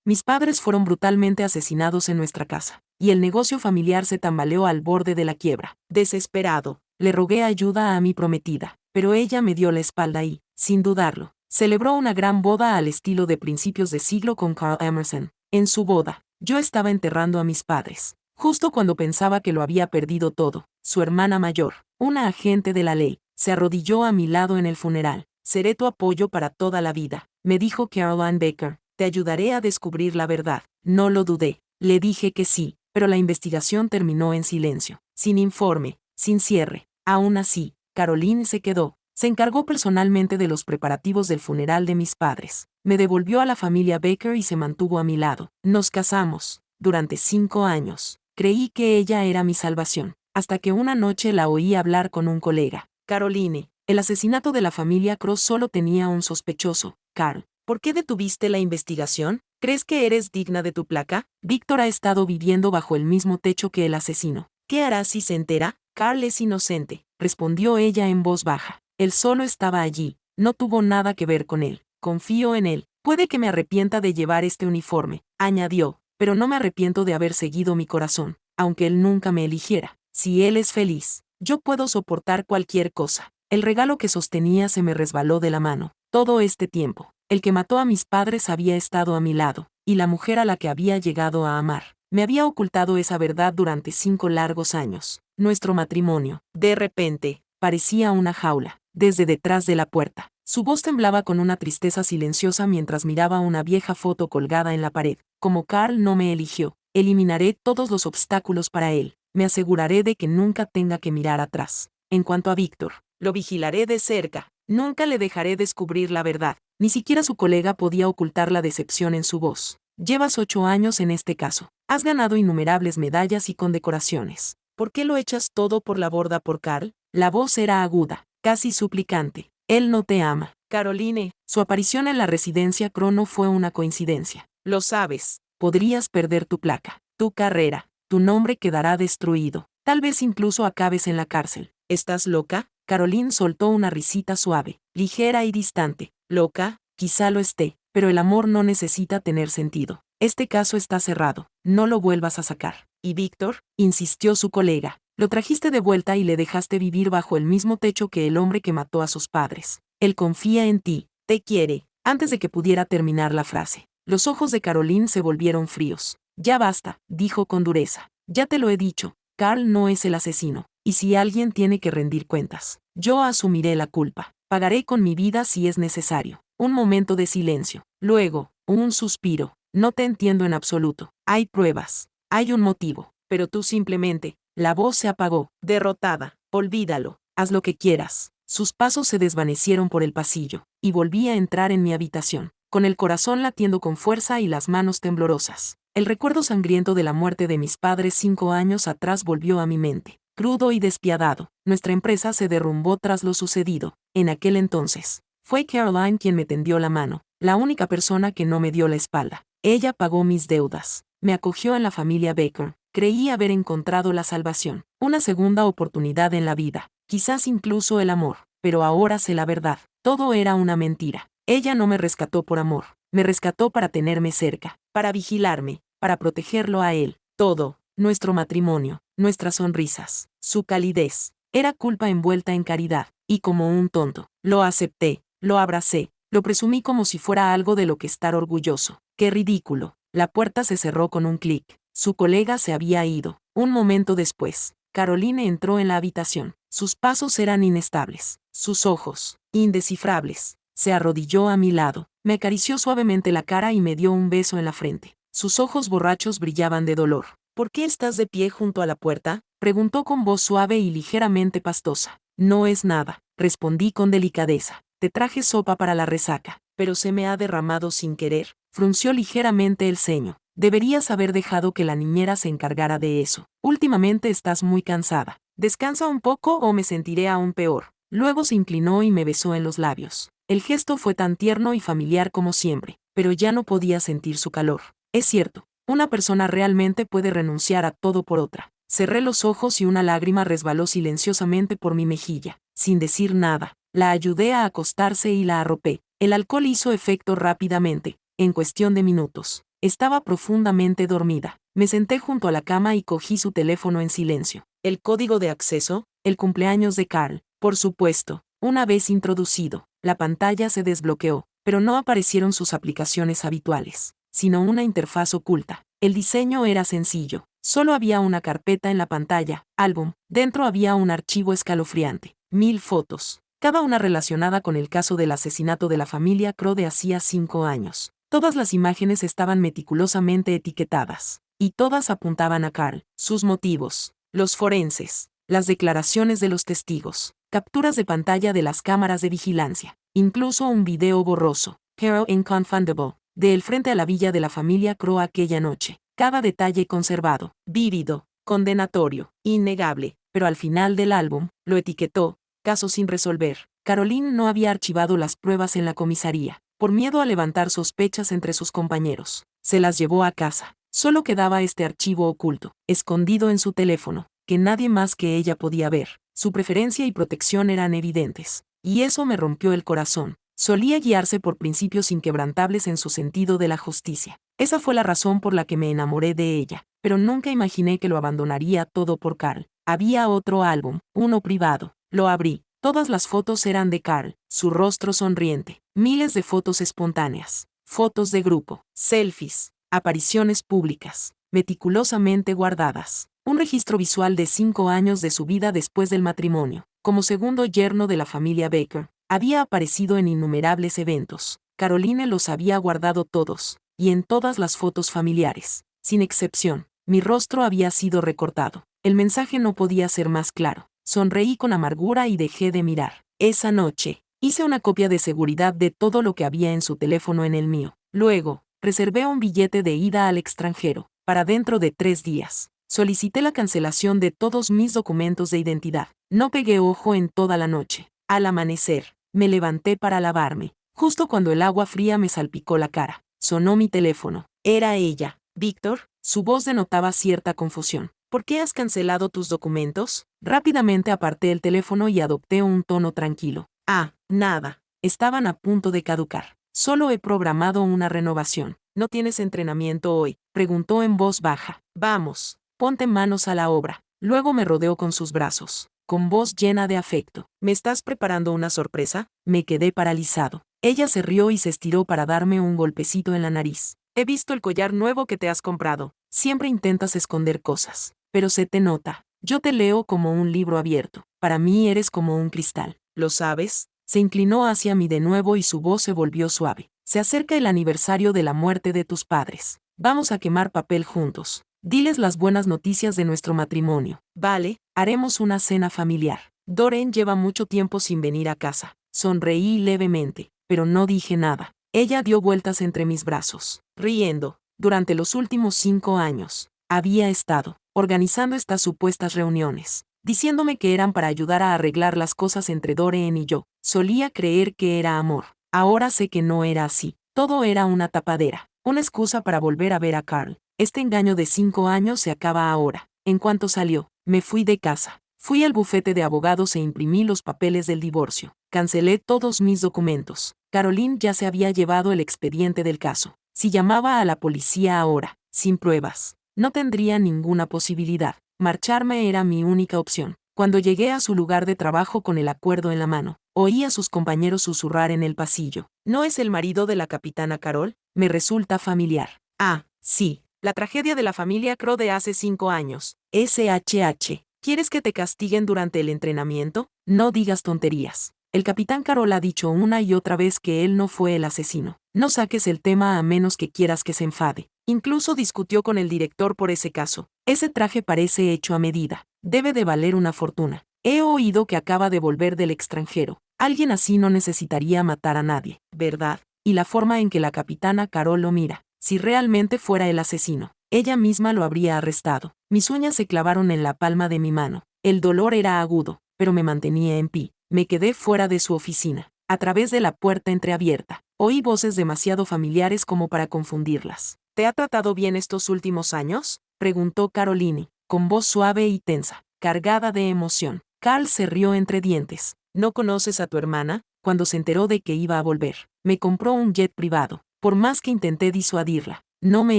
Mis padres fueron brutalmente asesinados en nuestra casa, y el negocio familiar se tambaleó al borde de la quiebra. Desesperado, le rogué ayuda a mi prometida, pero ella me dio la espalda y, sin dudarlo, celebró una gran boda al estilo de principios de siglo con Carl Emerson. En su boda, yo estaba enterrando a mis padres. Justo cuando pensaba que lo había perdido todo, su hermana mayor, una agente de la ley, se arrodilló a mi lado en el funeral. Seré tu apoyo para toda la vida, me dijo Caroline Baker. Te ayudaré a descubrir la verdad. No lo dudé. Le dije que sí, pero la investigación terminó en silencio, sin informe, sin cierre. Aún así, Caroline se quedó. Se encargó personalmente de los preparativos del funeral de mis padres. Me devolvió a la familia Baker y se mantuvo a mi lado. Nos casamos. Durante 5 años. Creí que ella era mi salvación, hasta que una noche la oí hablar con un colega. Caroline, el asesinato de la familia Cross solo tenía un sospechoso, Carl. ¿Por qué detuviste la investigación? ¿Crees que eres digna de tu placa? Víctor ha estado viviendo bajo el mismo techo que el asesino. ¿Qué harás si se entera? Carl es inocente, respondió ella en voz baja. Él solo estaba allí, no tuvo nada que ver con él. Confío en él. Puede que me arrepienta de llevar este uniforme, añadió, pero no me arrepiento de haber seguido mi corazón, aunque él nunca me eligiera. Si él es feliz, yo puedo soportar cualquier cosa. El regalo que sostenía se me resbaló de la mano. Todo este tiempo, el que mató a mis padres había estado a mi lado, y la mujer a la que había llegado a amar, me había ocultado esa verdad durante 5 largos años. Nuestro matrimonio, de repente, parecía una jaula, desde detrás de la puerta. Su voz temblaba con una tristeza silenciosa mientras miraba una vieja foto colgada en la pared. Como Carl no me eligió, eliminaré todos los obstáculos para él. Me aseguraré de que nunca tenga que mirar atrás. En cuanto a Víctor, lo vigilaré de cerca. Nunca le dejaré descubrir la verdad. Ni siquiera su colega podía ocultar la decepción en su voz. Llevas 8 años en este caso. Has ganado innumerables medallas y condecoraciones. ¿Por qué lo echas todo por la borda por Carl? La voz era aguda, casi suplicante. Él no te ama. Caroline, su aparición en la residencia Crono fue una coincidencia. Lo sabes. Podrías perder tu placa, tu carrera, tu nombre quedará destruido. Tal vez incluso acabes en la cárcel. ¿Estás loca? Caroline soltó una risita suave, ligera y distante. ¿Loca? Quizá lo esté, pero el amor no necesita tener sentido. Este caso está cerrado, no lo vuelvas a sacar. ¿Y Víctor? Insistió su colega. Lo trajiste de vuelta y le dejaste vivir bajo el mismo techo que el hombre que mató a sus padres. Él confía en ti, te quiere. Antes de que pudiera terminar la frase, los ojos de Caroline se volvieron fríos. Ya basta, dijo con dureza. Ya te lo he dicho, Carl no es el asesino. Y si alguien tiene que rendir cuentas, yo asumiré la culpa. Pagaré con mi vida si es necesario. Un momento de silencio. Luego, un suspiro. No te entiendo en absoluto. Hay pruebas. Hay un motivo. Pero tú simplemente. La voz se apagó. Derrotada. Olvídalo. Haz lo que quieras. Sus pasos se desvanecieron por el pasillo, y volví a entrar en mi habitación, con el corazón latiendo con fuerza y las manos temblorosas. El recuerdo sangriento de la muerte de mis padres 5 años atrás volvió a mi mente. Crudo y despiadado, nuestra empresa se derrumbó tras lo sucedido. En aquel entonces, fue Caroline quien me tendió la mano, la única persona que no me dio la espalda. Ella pagó mis deudas, me acogió en la familia Baker. Creí haber encontrado la salvación, una segunda oportunidad en la vida, quizás incluso el amor, pero ahora sé la verdad. Todo era una mentira. Ella no me rescató por amor, me rescató para tenerme cerca, para vigilarme, para protegerlo a él. Todo, nuestro matrimonio, nuestras sonrisas, su calidez, era culpa envuelta en caridad, y como un tonto, lo acepté, lo abracé, lo presumí como si fuera algo de lo que estar orgulloso. ¡Qué ridículo! La puerta se cerró con un clic. Su colega se había ido. Un momento después, Caroline entró en la habitación. Sus pasos eran inestables, sus ojos, indescifrables. Se arrodilló a mi lado, me acarició suavemente la cara y me dio un beso en la frente. Sus ojos borrachos brillaban de dolor. ¿Por qué estás de pie junto a la puerta?, preguntó con voz suave y ligeramente pastosa. No es nada, respondí con delicadeza. Te traje sopa para la resaca, pero se me ha derramado sin querer. Frunció ligeramente el ceño. Deberías haber dejado que la niñera se encargara de eso. Últimamente estás muy cansada. Descansa un poco o me sentiré aún peor. Luego se inclinó y me besó en los labios. El gesto fue tan tierno y familiar como siempre, pero ya no podía sentir su calor. Es cierto, una persona realmente puede renunciar a todo por otra. Cerré los ojos y una lágrima resbaló silenciosamente por mi mejilla. Sin decir nada, la ayudé a acostarse y la arropé. El alcohol hizo efecto rápidamente, en cuestión de minutos. Estaba profundamente dormida. Me senté junto a la cama y cogí su teléfono en silencio. El código de acceso, el cumpleaños de Carl, por supuesto. Una vez introducido, la pantalla se desbloqueó, pero no aparecieron sus aplicaciones habituales, sino una interfaz oculta. El diseño era sencillo. Solo había una carpeta en la pantalla, álbum. Dentro había un archivo escalofriante. 1000 fotos, cada una relacionada con el caso del asesinato de la familia Crowe de hacía 5 años. Todas las imágenes estaban meticulosamente etiquetadas, y todas apuntaban a Carl, sus motivos, los forenses, las declaraciones de los testigos, capturas de pantalla de las cámaras de vigilancia, incluso un video borroso, Carol Inconfundable, de el frente a la villa de la familia Crowe aquella noche. Cada detalle conservado, vívido, condenatorio, innegable, pero al final del álbum, lo etiquetó, caso sin resolver. Caroline no había archivado las pruebas en la comisaría, por miedo a levantar sospechas entre sus compañeros. Se las llevó a casa. Solo quedaba este archivo oculto, escondido en su teléfono, que nadie más que ella podía ver. Su preferencia y protección eran evidentes, y eso me rompió el corazón. Solía guiarse por principios inquebrantables en su sentido de la justicia. Esa fue la razón por la que me enamoré de ella, pero nunca imaginé que lo abandonaría todo por Carl. Había otro álbum, uno privado. Lo abrí. Todas las fotos eran de Carl, su rostro sonriente, miles de fotos espontáneas, fotos de grupo, selfies, apariciones públicas, meticulosamente guardadas. Un registro visual de 5 años de su vida después del matrimonio. Como segundo yerno de la familia Baker, había aparecido en innumerables eventos. Caroline los había guardado todos, y en todas las fotos familiares, sin excepción, mi rostro había sido recortado. El mensaje no podía ser más claro. Sonreí con amargura y dejé de mirar. Esa noche, hice una copia de seguridad de todo lo que había en su teléfono en el mío. Luego, reservé un billete de ida al extranjero, para dentro de 3 días. Solicité la cancelación de todos mis documentos de identidad. No pegué ojo en toda la noche. Al amanecer, me levanté para lavarme. Justo cuando el agua fría me salpicó la cara, sonó mi teléfono. Era ella. Víctor, su voz denotaba cierta confusión. ¿Por qué has cancelado tus documentos? Rápidamente aparté el teléfono y adopté un tono tranquilo. Ah, nada. Estaban a punto de caducar. Solo he programado una renovación. ¿No tienes entrenamiento hoy?, preguntó en voz baja. Vamos, ponte manos a la obra. Luego me rodeó con sus brazos, con voz llena de afecto. ¿Me estás preparando una sorpresa? Me quedé paralizado. Ella se rió y se estiró para darme un golpecito en la nariz. He visto el collar nuevo que te has comprado. Siempre intentas esconder cosas, pero se te nota. Yo te leo como un libro abierto. Para mí eres como un cristal. ¿Lo sabes? Se inclinó hacia mí de nuevo y su voz se volvió suave. Se acerca el aniversario de la muerte de tus padres. Vamos a quemar papel juntos. Diles las buenas noticias de nuestro matrimonio. Vale, haremos una cena familiar. Doreen lleva mucho tiempo sin venir a casa. Sonreí levemente, pero no dije nada. Ella dio vueltas entre mis brazos, riendo. Durante los últimos 5 años, había estado organizando estas supuestas reuniones, diciéndome que eran para ayudar a arreglar las cosas entre Doreen y yo. Solía creer que era amor. Ahora sé que no era así. Todo era una tapadera, una excusa para volver a ver a Carl. Este engaño de 5 años se acaba ahora. En cuanto salió, me fui de casa. Fui al bufete de abogados e imprimí los papeles del divorcio. Cancelé todos mis documentos. Caroline ya se había llevado el expediente del caso. Si llamaba a la policía ahora, sin pruebas, no tendría ninguna posibilidad. Marcharme era mi única opción. Cuando llegué a su lugar de trabajo con el acuerdo en la mano, oí a sus compañeros susurrar en el pasillo. ¿No es el marido de la capitana Carol? Me resulta familiar. Ah, sí. La tragedia de la familia Crowe de hace 5 años. SHH. ¿Quieres que te castiguen durante el entrenamiento? No digas tonterías. El capitán Carol ha dicho una y otra vez que él no fue el asesino. No saques el tema a menos que quieras que se enfade. Incluso discutió con el director por ese caso. Ese traje parece hecho a medida. Debe de valer una fortuna. He oído que acaba de volver del extranjero. Alguien así no necesitaría matar a nadie, ¿verdad? Y la forma en que la capitana Carol lo mira. Si realmente fuera el asesino, ella misma lo habría arrestado. Mis uñas se clavaron en la palma de mi mano. El dolor era agudo, pero me mantenía en pie. Me quedé fuera de su oficina. A través de la puerta entreabierta, oí voces demasiado familiares como para confundirlas. ¿Te ha tratado bien estos últimos años?, preguntó Caroline, con voz suave y tensa, cargada de emoción. Carl se rió entre dientes. ¿No conoces a tu hermana? Cuando se enteró de que iba a volver, me compró un jet privado. Por más que intenté disuadirla, No me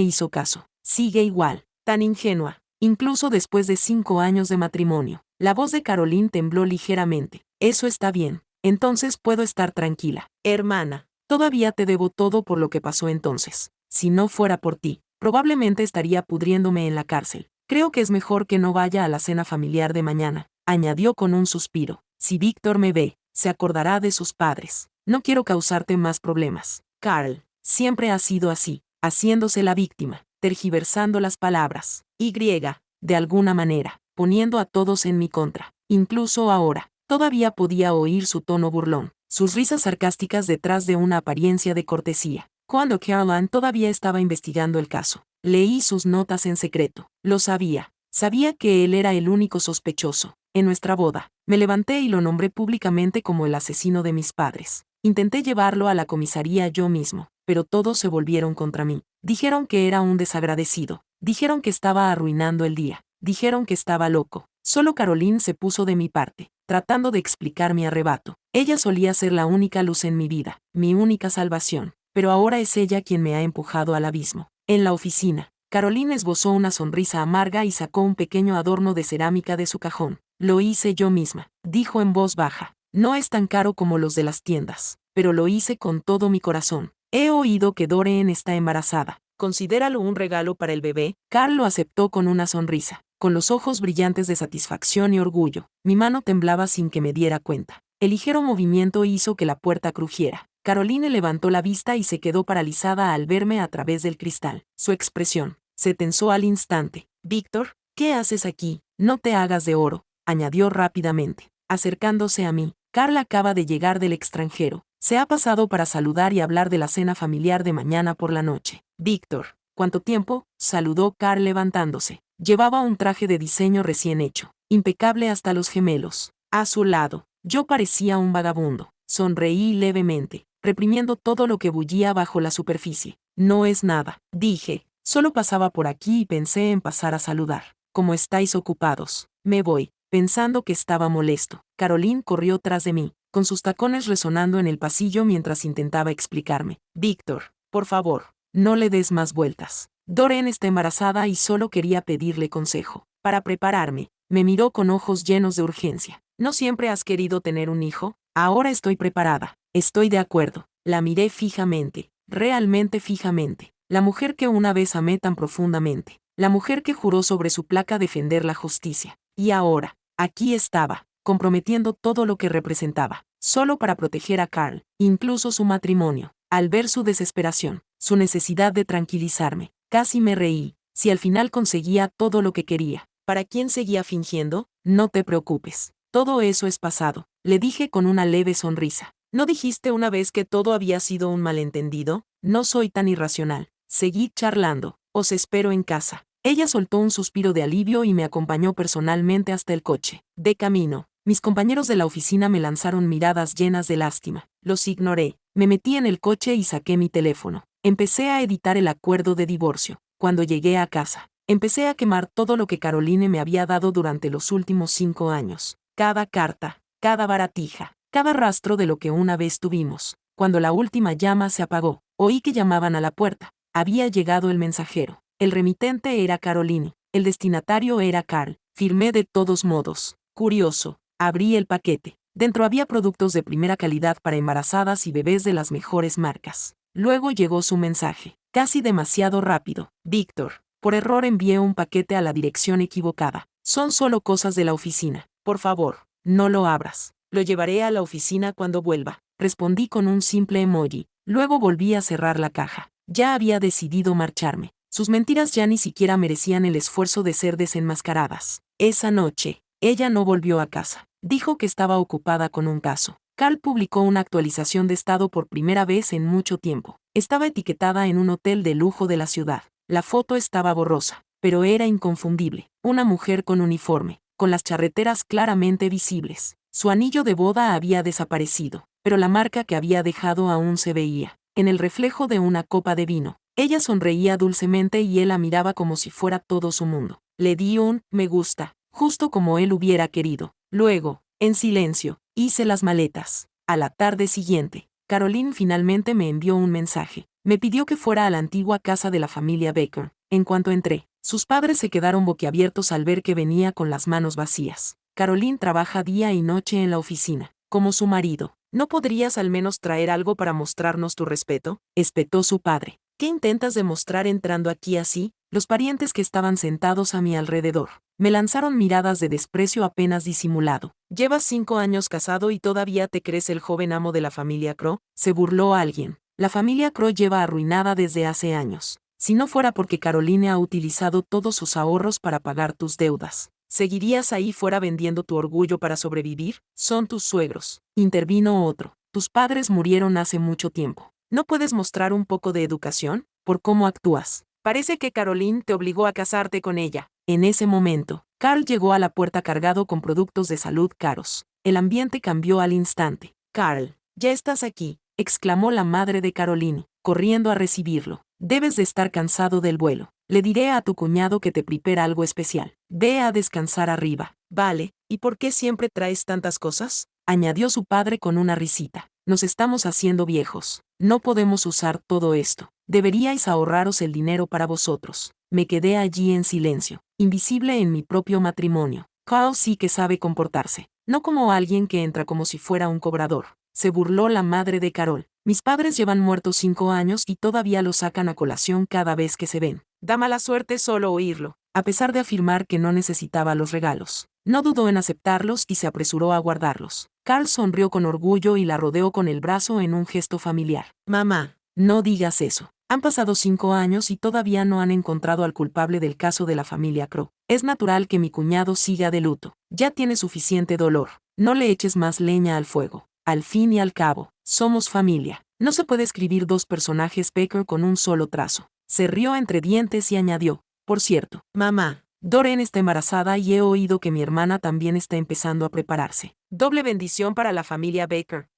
hizo caso. Sigue igual, tan ingenua, incluso después de 5 años de matrimonio. La voz de Caroline tembló ligeramente. Eso está bien. Entonces puedo estar tranquila. Hermana, todavía te debo todo por lo que pasó entonces. Si no fuera por ti, probablemente estaría pudriéndome en la cárcel. Creo que es mejor que no vaya a la cena familiar de mañana, añadió con un suspiro. Si Víctor me ve, se acordará de sus padres. No quiero causarte más problemas. Carl, siempre ha sido así, haciéndose la víctima, tergiversando las palabras. De alguna manera, poniendo a todos en mi contra. Incluso ahora, todavía podía oír su tono burlón, sus risas sarcásticas detrás de una apariencia de cortesía. Cuando Caroline todavía estaba investigando el caso, leí sus notas en secreto. Lo sabía. Sabía que él era el único sospechoso. En nuestra boda, me levanté y lo nombré públicamente como el asesino de mis padres. Intenté llevarlo a la comisaría yo mismo, pero todos se volvieron contra mí. Dijeron que era un desagradecido. Dijeron que estaba arruinando el día. Dijeron que estaba loco. Solo Caroline se puso de mi parte, tratando de explicar mi arrebato. Ella solía ser la única luz en mi vida, mi única salvación, pero ahora es ella quien me ha empujado al abismo. En la oficina, Caroline esbozó una sonrisa amarga y sacó un pequeño adorno de cerámica de su cajón. Lo hice yo misma, dijo en voz baja. No es tan caro como los de las tiendas, pero lo hice con todo mi corazón. He oído que Doreen está embarazada. Considéralo un regalo para el bebé. Carl lo aceptó con una sonrisa, con los ojos brillantes de satisfacción y orgullo. Mi mano temblaba sin que me diera cuenta. El ligero movimiento hizo que la puerta crujiera. Caroline levantó la vista y se quedó paralizada al verme a través del cristal. Su expresión se tensó al instante. Víctor, ¿qué haces aquí? No te hagas de oro, añadió rápidamente, acercándose a mí. Carl acaba de llegar del extranjero. Se ha pasado para saludar y hablar de la cena familiar de mañana por la noche. Víctor, ¿cuánto tiempo? Saludó Carl levantándose. Llevaba un traje de diseño recién hecho, impecable hasta los gemelos. A su lado, yo parecía un vagabundo. Sonreí levemente, reprimiendo todo lo que bullía bajo la superficie. No es nada, dije. Solo pasaba por aquí y pensé en pasar a saludar. ¿Cómo estáis ocupados? Me voy, pensando que estaba molesto. Caroline corrió tras de mí, con sus tacones resonando en el pasillo mientras intentaba explicarme. Víctor, por favor, no le des más vueltas. Doreen está embarazada y solo quería pedirle consejo. Para prepararme, me miró con ojos llenos de urgencia. ¿No siempre has querido tener un hijo? Ahora estoy preparada. Estoy de acuerdo. La miré fijamente, realmente fijamente. La mujer que una vez amé tan profundamente. La mujer que juró sobre su placa defender la justicia. Y ahora, aquí estaba, comprometiendo todo lo que representaba, solo para proteger a Carl, incluso su matrimonio. Al ver su desesperación, su necesidad de tranquilizarme, casi me reí. Si al final conseguía todo lo que quería, ¿para quién seguía fingiendo? No te preocupes. Todo eso es pasado, le dije con una leve sonrisa. ¿No dijiste una vez que todo había sido un malentendido? No soy tan irracional. Seguí charlando. Os espero en casa. Ella soltó un suspiro de alivio y me acompañó personalmente hasta el coche. De camino, mis compañeros de la oficina me lanzaron miradas llenas de lástima. Los ignoré. Me metí en el coche y saqué mi teléfono. Empecé a editar el acuerdo de divorcio. Cuando llegué a casa, empecé a quemar todo lo que Caroline me había dado durante los últimos 5 años. Cada carta, cada baratija, cada rastro de lo que una vez tuvimos. Cuando la última llama se apagó, oí que llamaban a la puerta. Había llegado el mensajero. El remitente era Caroline. El destinatario era Carl. Firmé de todos modos. Curioso. Abrí el paquete. Dentro había productos de primera calidad para embarazadas y bebés de las mejores marcas. Luego llegó su mensaje. Casi demasiado rápido. Víctor, por error envié un paquete a la dirección equivocada. Son solo cosas de la oficina. Por favor, no lo abras. Lo llevaré a la oficina cuando vuelva. Respondí con un simple emoji. Luego volví a cerrar la caja. Ya había decidido marcharme. Sus mentiras ya ni siquiera merecían el esfuerzo de ser desenmascaradas. Esa noche, ella no volvió a casa. Dijo que estaba ocupada con un caso. Carl publicó una actualización de estado por primera vez en mucho tiempo. Estaba etiquetada en un hotel de lujo de la ciudad. La foto estaba borrosa, pero era inconfundible. Una mujer con uniforme, con las charreteras claramente visibles. Su anillo de boda había desaparecido, pero la marca que había dejado aún se veía, en el reflejo de una copa de vino. Ella sonreía dulcemente y él la miraba como si fuera todo su mundo. Le di un me gusta, justo como él hubiera querido. Luego, en silencio, hice las maletas. A la tarde siguiente, Caroline finalmente me envió un mensaje. Me pidió que fuera a la antigua casa de la familia Baker. En cuanto entré, sus padres se quedaron boquiabiertos al ver que venía con las manos vacías. Caroline trabaja día y noche en la oficina, como su marido. ¿No podrías al menos traer algo para mostrarnos tu respeto?, espetó su padre. ¿Qué intentas demostrar entrando aquí así? Los parientes que estaban sentados a mi alrededor me lanzaron miradas de desprecio apenas disimulado. ¿Llevas 5 años casado y todavía te crees el joven amo de la familia Crow?, se burló alguien. La familia Crow lleva arruinada desde hace años. Si no fuera porque Caroline ha utilizado todos sus ahorros para pagar tus deudas, ¿seguirías ahí fuera vendiendo tu orgullo para sobrevivir? Son tus suegros, intervino otro. Tus padres murieron hace mucho tiempo. ¿No puedes mostrar un poco de educación? Por cómo actúas. Parece que Caroline te obligó a casarte con ella. En ese momento, Carl llegó a la puerta cargado con productos de salud caros. El ambiente cambió al instante. Carl, ya estás aquí, exclamó la madre de Caroline, corriendo a recibirlo. Debes de estar cansado del vuelo. Le diré a tu cuñado que te prepara algo especial. Ve a descansar arriba. Vale, ¿y por qué siempre traes tantas cosas?, añadió su padre con una risita. Nos estamos haciendo viejos. No podemos usar todo esto. Deberíais ahorraros el dinero para vosotros. Me quedé allí en silencio, invisible en mi propio matrimonio. Carl sí que sabe comportarse, no como alguien que entra como si fuera un cobrador. Se burló la madre de Carol. Mis padres llevan muertos 5 años y todavía lo sacan a colación cada vez que se ven. Da mala suerte solo oírlo. A pesar de afirmar que no necesitaba los regalos, no dudó en aceptarlos y se apresuró a guardarlos. Carl sonrió con orgullo y la rodeó con el brazo en un gesto familiar. Mamá, no digas eso. Han pasado 5 años y todavía no han encontrado al culpable del caso de la familia Crow. Es natural que mi cuñado siga de luto. Ya tiene suficiente dolor. No le eches más leña al fuego. Al fin y al cabo, somos familia. No se puede escribir 2 personajes Baker con un solo trazo. Se rió entre dientes y añadió: por cierto, mamá, Doreen está embarazada y he oído que mi hermana también está empezando a prepararse. Doble bendición para la familia Baker.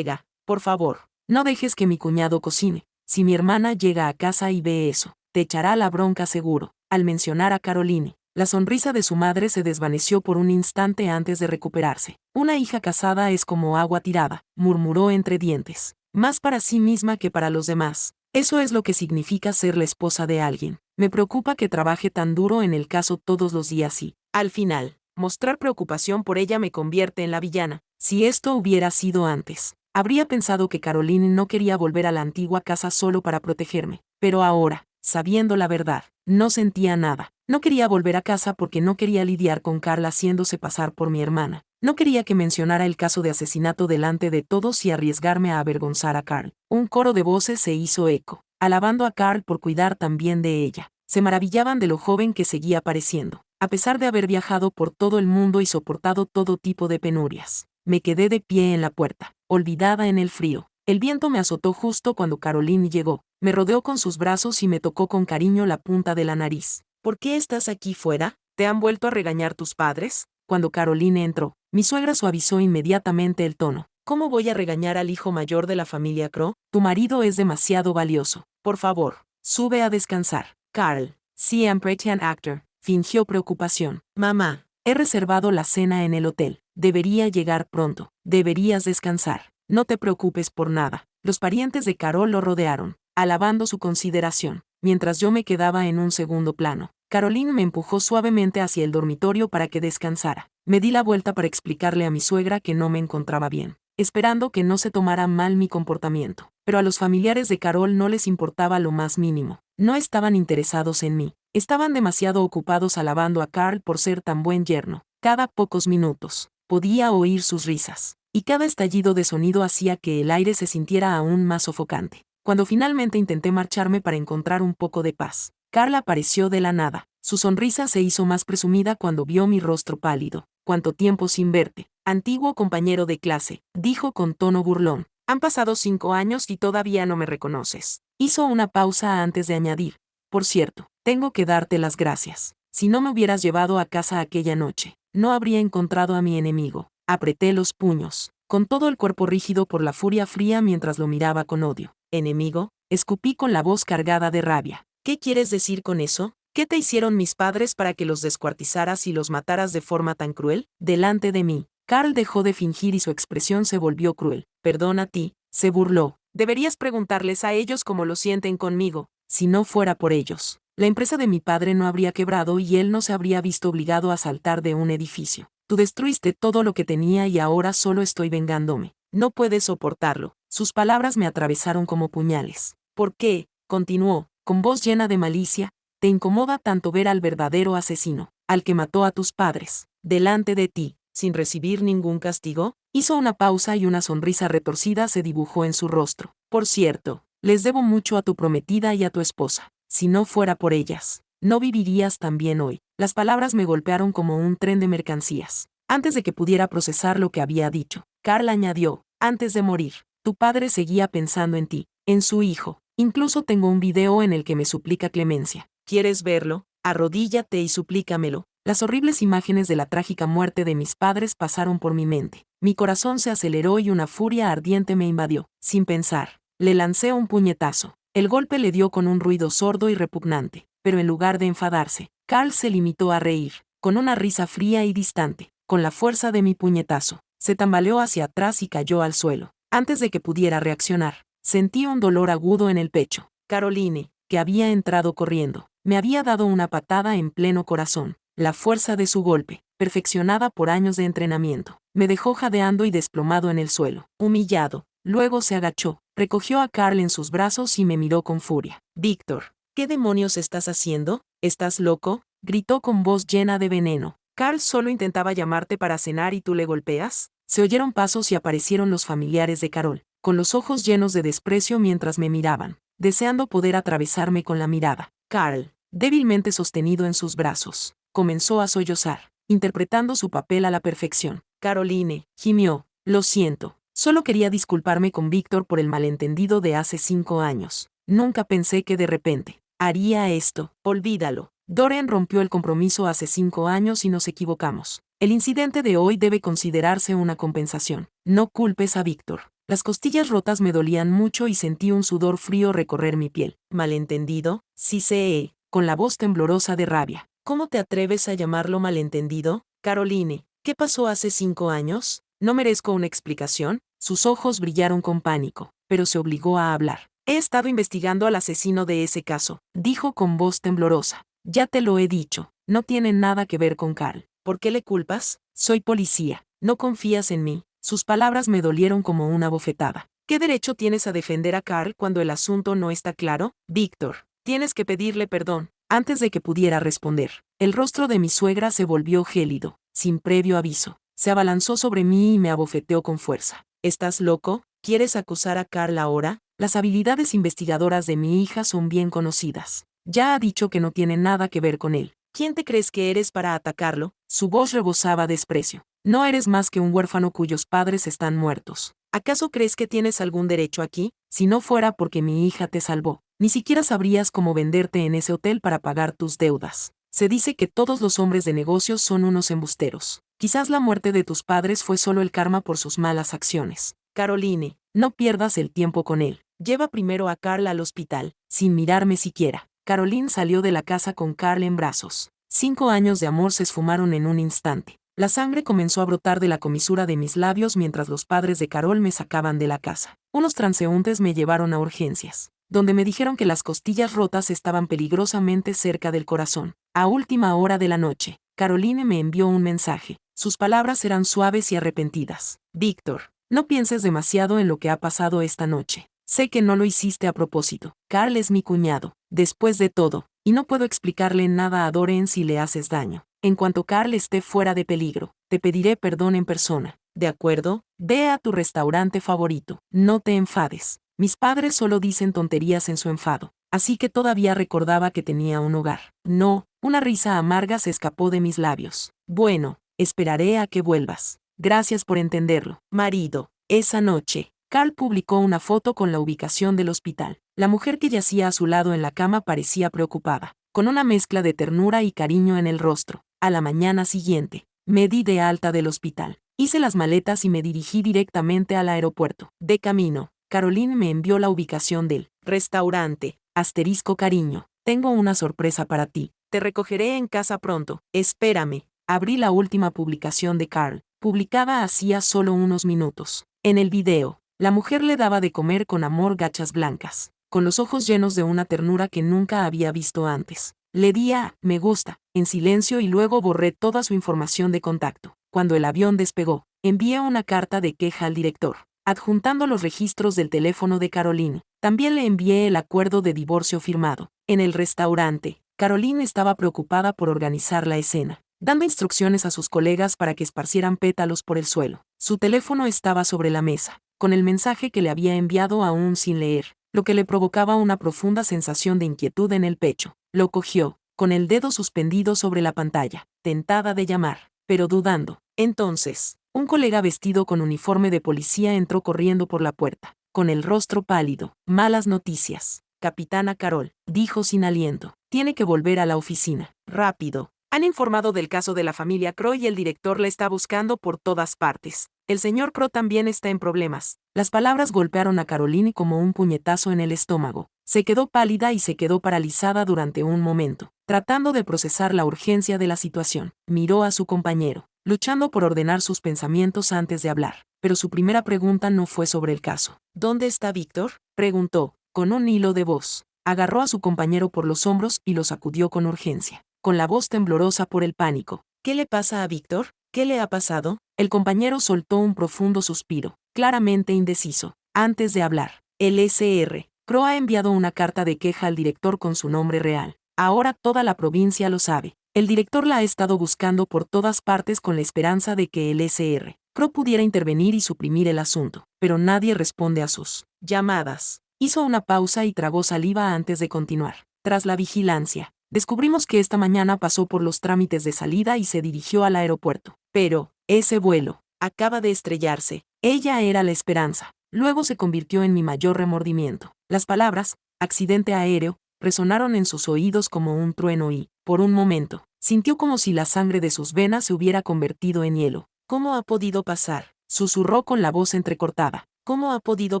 Por favor, no dejes que mi cuñado cocine. Si mi hermana llega a casa y ve eso, te echará la bronca seguro. Al mencionar a Caroline, la sonrisa de su madre se desvaneció por un instante antes de recuperarse. Una hija casada es como agua tirada, murmuró entre dientes. Más para sí misma que para los demás. Eso es lo que significa ser la esposa de alguien. Me preocupa que trabaje tan duro en el caso todos los días y, al final, mostrar preocupación por ella me convierte en la villana. Si esto hubiera sido antes, habría pensado que Caroline no quería volver a la antigua casa solo para protegerme. Pero ahora, sabiendo la verdad, no sentía nada. No quería volver a casa porque no quería lidiar con Carl haciéndose pasar por mi hermana. No quería que mencionara el caso de asesinato delante de todos y arriesgarme a avergonzar a Carl. Un coro de voces se hizo eco, alabando a Carl por cuidar tan bien de ella. Se maravillaban de lo joven que seguía pareciendo, a pesar de haber viajado por todo el mundo y soportado todo tipo de penurias. Me quedé de pie en la puerta, olvidada en el frío. El viento me azotó justo cuando Caroline llegó. Me rodeó con sus brazos y me tocó con cariño la punta de la nariz. ¿Por qué estás aquí fuera? ¿Te han vuelto a regañar tus padres? Cuando Caroline entró, mi suegra suavizó inmediatamente el tono. ¿Cómo voy a regañar al hijo mayor de la familia Crow? Tu marido es demasiado valioso. Por favor, sube a descansar. Carl, sí, I'm pretty an actor, fingió preocupación. Mamá, he reservado la cena en el hotel. Debería llegar pronto. Deberías descansar. No te preocupes por nada. Los parientes de Carol lo rodearon, alabando su consideración, mientras yo me quedaba en un segundo plano. Caroline me empujó suavemente hacia el dormitorio para que descansara. Me di la vuelta para explicarle a mi suegra que no me encontraba bien, esperando que no se tomara mal mi comportamiento. Pero a los familiares de Carol no les importaba lo más mínimo. No estaban interesados en mí. Estaban demasiado ocupados alabando a Carl por ser tan buen yerno. Cada pocos minutos, podía oír sus risas, y cada estallido de sonido hacía que el aire se sintiera aún más sofocante. Cuando finalmente intenté marcharme para encontrar un poco de paz, Carl apareció de la nada. Su sonrisa se hizo más presumida cuando vio mi rostro pálido. «¿Cuánto tiempo sin verte, antiguo compañero de clase?», dijo con tono burlón. «Han pasado 5 años y todavía no me reconoces». Hizo una pausa antes de añadir: «Por cierto, tengo que darte las gracias. Si no me hubieras llevado a casa aquella noche, no habría encontrado a mi enemigo». Apreté los puños, con todo el cuerpo rígido por la furia fría mientras lo miraba con odio. «¿Enemigo?», escupí con la voz cargada de rabia. «¿Qué quieres decir con eso? ¿Qué te hicieron mis padres para que los descuartizaras y los mataras de forma tan cruel?» Delante de mí, Carl dejó de fingir y su expresión se volvió cruel. «Perdón a ti», se burló. Deberías preguntarles a ellos cómo lo sienten conmigo. Si no fuera por ellos, la empresa de mi padre no habría quebrado y él no se habría visto obligado a saltar de un edificio. Tú destruiste todo lo que tenía y ahora solo estoy vengándome. No puedes soportarlo. Sus palabras me atravesaron como puñales. ¿Por qué? Continuó, con voz llena de malicia, te incomoda tanto ver al verdadero asesino, al que mató a tus padres, delante de ti, sin recibir ningún castigo? Hizo una pausa y una sonrisa retorcida se dibujó en su rostro. Por cierto, les debo mucho a tu prometida y a tu esposa. Si no fuera por ellas, no vivirías tan bien hoy. Las palabras me golpearon como un tren de mercancías. Antes de que pudiera procesar lo que había dicho, Carl añadió, antes de morir, tu padre seguía pensando en ti, en su hijo. Incluso tengo un video en el que me suplica clemencia. ¿Quieres verlo? Arrodíllate y suplícamelo. Las horribles imágenes de la trágica muerte de mis padres pasaron por mi mente. Mi corazón se aceleró y una furia ardiente me invadió. Sin pensar, le lancé un puñetazo. El golpe le dio con un ruido sordo y repugnante, pero en lugar de enfadarse, Carl se limitó a reír, con una risa fría y distante. Con la fuerza de mi puñetazo, se tambaleó hacia atrás y cayó al suelo. Antes de que pudiera reaccionar, sentí un dolor agudo en el pecho. Caroline, que había entrado corriendo, me había dado una patada en pleno corazón. La fuerza de su golpe, perfeccionada por años de entrenamiento, me dejó jadeando y desplomado en el suelo, humillado. Luego se agachó, recogió a Carl en sus brazos y me miró con furia. Víctor, ¿qué demonios estás haciendo? ¿Estás loco? Gritó con voz llena de veneno. Carl solo intentaba llamarte para cenar y tú le golpeas. Se oyeron pasos y aparecieron los familiares de Carol, con los ojos llenos de desprecio mientras me miraban, deseando poder atravesarme con la mirada. Carl, débilmente sostenido en sus brazos, comenzó a sollozar, interpretando su papel a la perfección. Caroline, gimió, lo siento. Solo quería disculparme con Víctor por el malentendido de hace 5 años. Nunca pensé que de repente haría esto. Olvídalo. Dorian rompió el compromiso hace 5 años y nos equivocamos. El incidente de hoy debe considerarse una compensación. No culpes a Víctor. Las costillas rotas me dolían mucho y sentí un sudor frío recorrer mi piel. ¿Malentendido? Sí sé, con la voz temblorosa de rabia. ¿Cómo te atreves a llamarlo malentendido? Caroline, ¿qué pasó hace 5 años? ¿No merezco una explicación? Sus ojos brillaron con pánico, pero se obligó a hablar. He estado investigando al asesino de ese caso, dijo con voz temblorosa. Ya te lo he dicho, no tiene nada que ver con Carl. ¿Por qué le culpas? Soy policía. ¿No confías en mí? Sus palabras me dolieron como una bofetada. ¿Qué derecho tienes a defender a Carl cuando el asunto no está claro? Víctor, tienes que pedirle perdón. Antes de que pudiera responder, el rostro de mi suegra se volvió gélido, sin previo aviso. Se abalanzó sobre mí y me abofeteó con fuerza. ¿Estás loco? ¿Quieres acusar a Carl ahora? Las habilidades investigadoras de mi hija son bien conocidas. Ya ha dicho que no tiene nada que ver con él. ¿Quién te crees que eres para atacarlo? Su voz rebosaba desprecio. No eres más que un huérfano cuyos padres están muertos. ¿Acaso crees que tienes algún derecho aquí? Si no fuera porque mi hija te salvó, ni siquiera sabrías cómo venderte en ese hotel para pagar tus deudas. Se dice que todos los hombres de negocios son unos embusteros. Quizás la muerte de tus padres fue solo el karma por sus malas acciones. Caroline, no pierdas el tiempo con él. Lleva primero a Carl al hospital, sin mirarme siquiera. Caroline salió de la casa con Carl en brazos. 5 años de amor se esfumaron en un instante. La sangre comenzó a brotar de la comisura de mis labios mientras los padres de Carol me sacaban de la casa. Unos transeúntes me llevaron a urgencias, donde me dijeron que las costillas rotas estaban peligrosamente cerca del corazón. A última hora de la noche, Caroline me envió un mensaje. Sus palabras eran suaves y arrepentidas. Víctor, no pienses demasiado en lo que ha pasado esta noche. Sé que no lo hiciste a propósito. Carl es mi cuñado, después de todo, y no puedo explicarle nada a Doreen si le haces daño. En cuanto Carl esté fuera de peligro, te pediré perdón en persona. ¿De acuerdo? Ve a tu restaurante favorito. No te enfades. Mis padres solo dicen tonterías en su enfado, así que todavía recordaba que tenía un hogar. No, una risa amarga se escapó de mis labios. Bueno, esperaré a que vuelvas. Gracias por entenderlo. Marido, esa noche, Carl publicó una foto con la ubicación del hospital. La mujer que yacía a su lado en la cama parecía preocupada, con una mezcla de ternura y cariño en el rostro. A la mañana siguiente, me di de alta del hospital. Hice las maletas y me dirigí directamente al aeropuerto. De camino, Caroline me envió la ubicación del restaurante. Asterisco cariño. Tengo una sorpresa para ti. Te recogeré en casa pronto. Espérame. Abrí la última publicación de Carl, publicada hacía solo unos minutos. En el video, La mujer le daba de comer con amor gachas blancas, con los ojos llenos de una ternura que nunca había visto antes. Le di a me gusta, en silencio, y luego borré toda su información de contacto. Cuando el avión despegó, envié una carta de queja al director, adjuntando los registros del teléfono de Caroline. También le envié el acuerdo de divorcio firmado. En el restaurante, Caroline estaba preocupada por organizar la escena, dando instrucciones a sus colegas para que esparcieran pétalos por el suelo. Su teléfono estaba sobre la mesa, con el mensaje que le había enviado aún sin leer, lo que le provocaba una profunda sensación de inquietud en el pecho. Lo cogió, con el dedo suspendido sobre la pantalla, tentada de llamar, pero dudando. Entonces, un colega vestido con uniforme de policía entró corriendo por la puerta, con el rostro pálido. Malas noticias, Capitana Carol, dijo sin aliento. Tiene que volver a la oficina. Rápido. Han informado del caso de la familia Crow y el director la está buscando por todas partes. El señor Crow también está en problemas. Las palabras golpearon a Caroline como un puñetazo en el estómago. Se quedó pálida y se quedó paralizada durante un momento, tratando de procesar la urgencia de la situación. Miró a su compañero, luchando por ordenar sus pensamientos antes de hablar. Pero su primera pregunta no fue sobre el caso. ¿Dónde está Víctor?, preguntó, con un hilo de voz. Agarró a su compañero por los hombros y lo sacudió con urgencia, con la voz temblorosa por el pánico. ¿Qué le pasa a Víctor? ¿Qué le ha pasado? El compañero soltó un profundo suspiro, claramente indeciso. Antes de hablar, el SR. Crow ha enviado una carta de queja al director con su nombre real. Ahora toda la provincia lo sabe. El director la ha estado buscando por todas partes con la esperanza de que el SR. Crow pudiera intervenir y suprimir el asunto, pero nadie responde a sus llamadas. Hizo una pausa y tragó saliva antes de continuar. Tras la vigilancia, descubrimos que esta mañana pasó por los trámites de salida y se dirigió al aeropuerto. Pero, ese vuelo acaba de estrellarse. Ella era la esperanza. Luego se convirtió en mi mayor remordimiento. Las palabras, accidente aéreo, resonaron en sus oídos como un trueno y, por un momento, sintió como si la sangre de sus venas se hubiera convertido en hielo. ¿Cómo ha podido pasar?, susurró con la voz entrecortada. ¿Cómo ha podido